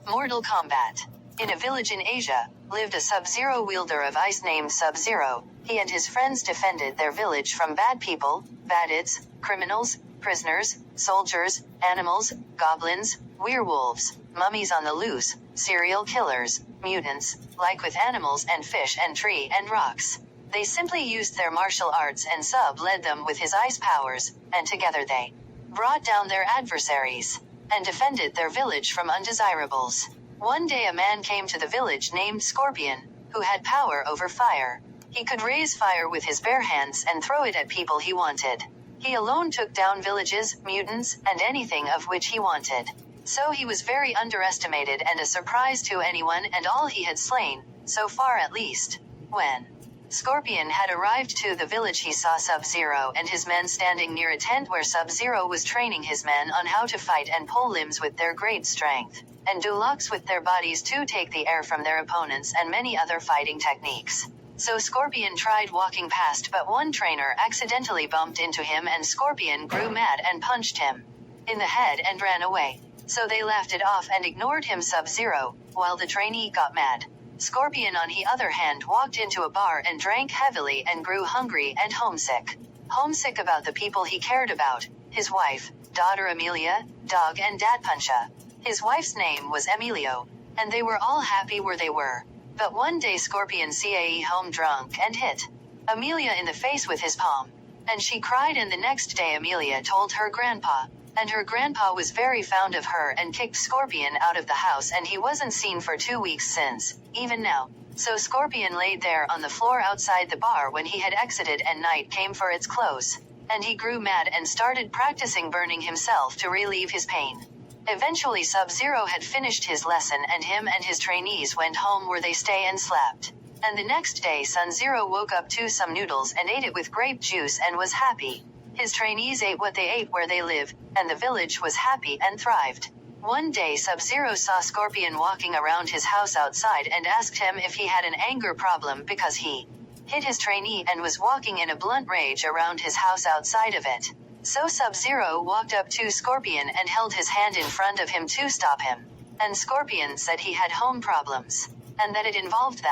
Mortal Kombat. In a village in Asia, lived a Sub-Zero wielder of ice named Sub-Zero. He and his friends defended their village from bad people, bandits, criminals, prisoners, soldiers, animals, goblins, werewolves, mummies on the loose, serial killers, mutants, like with animals and fish and tree and rocks. They simply used their martial arts and Sub led them with his ice powers, and together they brought down their adversaries and defended their village from undesirables. One day a man came to the village named Scorpion, who had power over fire. He could raise fire with his bare hands and throw it at people he wanted. He alone took down villages, mutants, and anything of which he wanted. So he was very underestimated and a surprise to anyone and all he had slain, so far at least. When Scorpion had arrived to the village, he saw Sub-Zero and his men standing near a tent where Sub-Zero was training his men on how to fight and pull limbs with their great strength, and do locks with their bodies to take the air from their opponents and many other fighting techniques. So Scorpion tried walking past, but one trainer accidentally bumped into him and Scorpion grew mad and punched him in the head and ran away. So they laughed it off and ignored him, Sub-Zero, while the trainee got mad. Scorpion on the other hand walked into a bar and drank heavily and grew hungry and homesick. Homesick about the people he cared about, his wife, daughter Amelia, dog and dad Puncha. His wife's name was Emilio, and they were all happy where they were. But one day Scorpion came home drunk and hit Amelia in the face with his palm. And she cried, and the next day Amelia told her grandpa. And her grandpa was very fond of her and kicked Scorpion out of the house, and he wasn't seen for 2 weeks since, even now. So Scorpion laid there on the floor outside the bar when he had exited, and night came for its close. And he grew mad and started practicing burning himself to relieve his pain. Eventually Sub-Zero had finished his lesson and him and his trainees went home where they stay and slept. And the next day Sub-Zero woke up to some noodles and ate it with grape juice and was happy. His trainees ate what they ate where they live, and the village was happy and thrived. One day Sub-Zero saw Scorpion walking around his house outside and asked him if he had an anger problem because he hit his trainee and was walking in a blunt rage around his house outside of it. So Sub-Zero walked up to Scorpion and held his hand in front of him to stop him. And Scorpion said he had home problems, and that it involved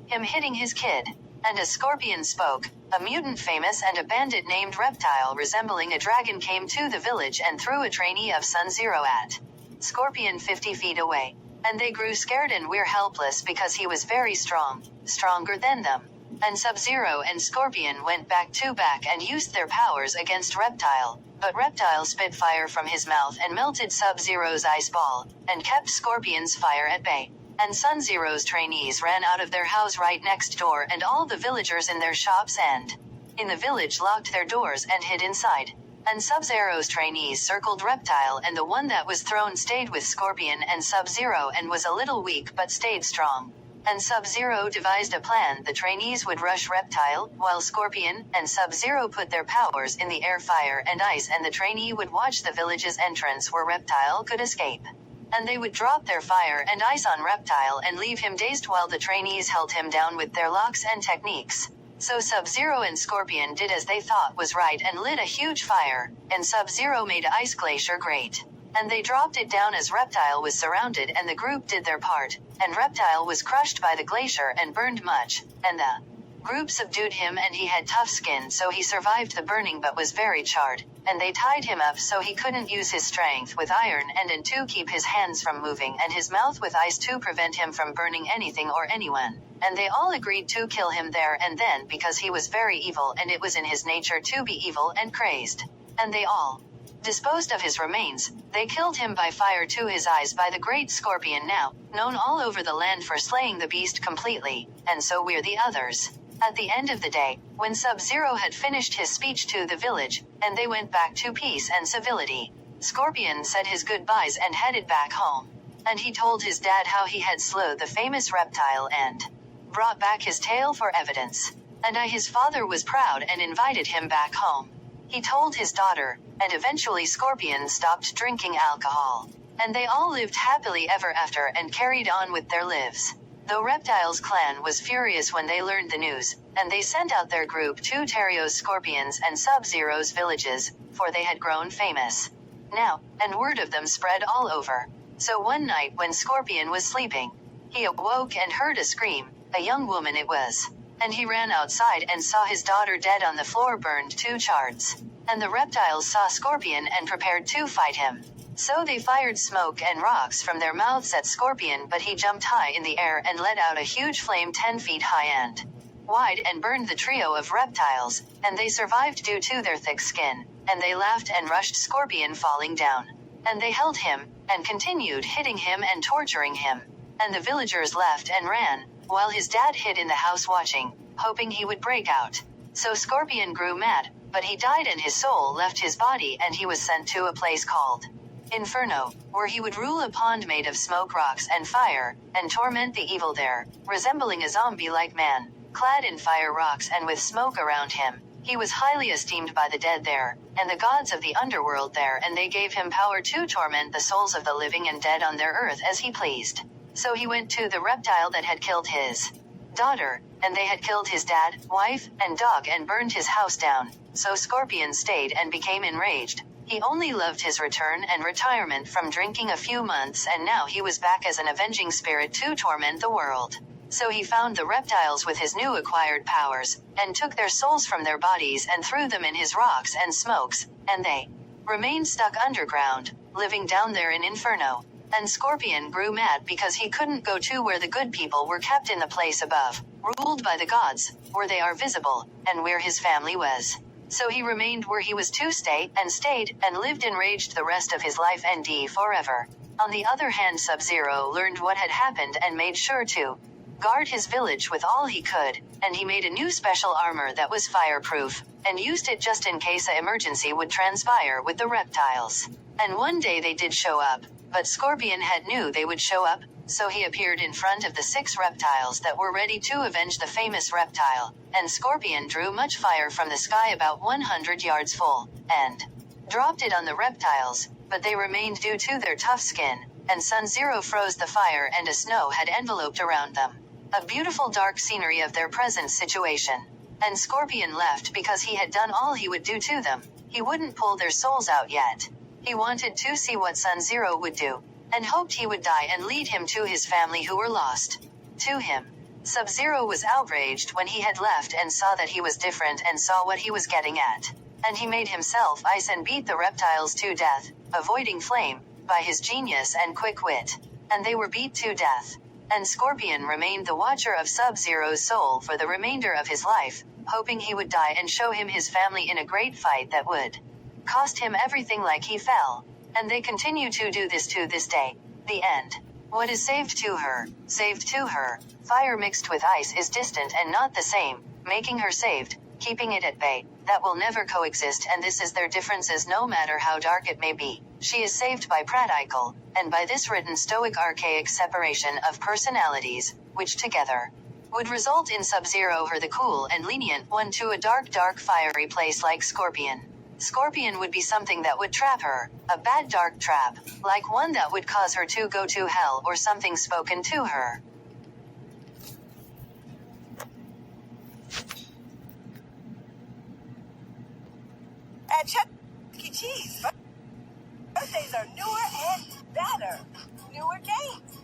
him hitting his kid. And as Scorpion spoke, a mutant famous and a bandit named Reptile resembling a dragon came to the village and threw a trainee of Sub-Zero at Scorpion 50 feet away. And they grew scared and were helpless because he was very strong, stronger than them. And Sub-Zero and Scorpion went back to back and used their powers against Reptile. But Reptile spit fire from his mouth and melted Sub-Zero's ice ball, and kept Scorpion's fire at bay. And Sub-Zero's trainees ran out of their house right next door, and all the villagers in their shops and in the village locked their doors and hid inside. And Sub-Zero's trainees circled Reptile, and the one that was thrown stayed with Scorpion and Sub-Zero and was a little weak but stayed strong. And Sub-Zero devised a plan. The trainees would rush Reptile, while Scorpion and Sub-Zero put their powers in the air, fire and ice, and the trainee would watch the village's entrance where Reptile could escape. And they would drop their fire and ice on Reptile and leave him dazed while the trainees held him down with their locks and techniques. So Sub-Zero and Scorpion did as they thought was right and lit a huge fire, and Sub-Zero made Ice Glacier great. And they dropped it down as Reptile was surrounded, and the group did their part, and Reptile was crushed by the glacier and burned much, and the group subdued him, and he had tough skin so he survived the burning but was very charred, and they tied him up so he couldn't use his strength with iron and to keep his hands from moving and his mouth with ice to prevent him from burning anything or anyone. And they all agreed to kill him there and then because he was very evil and it was in his nature to be evil and crazed. And they all disposed of his remains. They killed him by fire to his eyes by the great Scorpion, now known all over the land for slaying the beast completely, and so were the others. At the end of the day, when Sub-Zero had finished his speech to the village, and they went back to peace and civility, Scorpion said his goodbyes and headed back home. And he told his dad how he had slew the famous Reptile and brought back his tail for evidence. And his father was proud and invited him back home. He told his daughter, and eventually Scorpion stopped drinking alcohol. And they all lived happily ever after and carried on with their lives. Though Reptile's clan was furious when they learned the news, and they sent out their group to Terio's Scorpions and Sub-Zero's villages, for they had grown famous now, and word of them spread all over. So one night when Scorpion was sleeping, he awoke and heard a scream. A young woman it was. And he ran outside and saw his daughter dead on the floor, burned to shards. And the reptiles saw Scorpion and prepared to fight him. So they fired smoke and rocks from their mouths at Scorpion, but he jumped high in the air and let out a huge flame 10 feet high and wide and burned the trio of reptiles, and they survived due to their thick skin. And they laughed and rushed Scorpion falling down. And they held him, and continued hitting him and torturing him. And the villagers left and ran, while his dad hid in the house watching, hoping he would break out. So Scorpion grew mad, but he died and his soul left his body, and he was sent to a place called Inferno, where he would rule a pond made of smoke, rocks, and fire, and torment the evil there, resembling a zombie-like man, clad in fire, rocks, and with smoke around him. He was highly esteemed by the dead there, and the gods of the underworld there, and they gave him power to torment the souls of the living and dead on their earth as he pleased. So he went to the reptile that had killed his daughter, and they had killed his dad, wife, and dog, and burned his house down. So Scorpion stayed and became enraged. He only loved his return and retirement from drinking a few months, and now he was back as an avenging spirit to torment the world. So he found the reptiles with his new acquired powers, and took their souls from their bodies and threw them in his rocks and smokes, and they remained stuck underground, living down there in Inferno. And Scorpion grew mad because he couldn't go to where the good people were kept in the place above, ruled by the gods, where they are visible, and where his family was. So he remained where he was to stay, and stayed, and lived enraged the rest of his life and forever. On the other hand, Sub-Zero learned what had happened and made sure to guard his village with all he could, and he made a new special armor that was fireproof, and used it just in case an emergency would transpire with the reptiles. And one day they did show up, but Scorpion had knew they would show up, so he appeared in front of the 6 reptiles that were ready to avenge the famous reptile, and Scorpion drew much fire from the sky about 100 yards full, and dropped it on the reptiles, but they remained due to their tough skin, and Sub-Zero froze the fire and a snow had enveloped around them. A beautiful dark scenery of their present situation. And Scorpion left because he had done all he would do to them. He wouldn't pull their souls out yet. He wanted to see what Sub-Zero would do, and hoped he would die and lead him to his family who were lost to him. Sub-Zero was outraged when he had left and saw that he was different and saw what he was getting at. And he made himself ice and beat the reptiles to death, avoiding flame, by his genius and quick wit. And they were beat to death. And Scorpion remained the watcher of Sub-Zero's soul for the remainder of his life, hoping he would die and show him his family in a great fight that would cost him everything like he fell. And they continue to do this to this day. The end. What is saved to her? Saved to her. Fire mixed with ice is distant and not the same, making her saved, keeping it at bay. That will never coexist, and this is their differences no matter how dark it may be. She is saved by practical, and by this written stoic archaic separation of personalities, which together would result in Sub-Zero her the cool and lenient one to a dark fiery place like Scorpion. Scorpion would be something that would trap her, a bad dark trap, like one that would cause her to go to hell or something spoken to her. At Chuck E. Cheese, birthdays are newer and better. Newer games,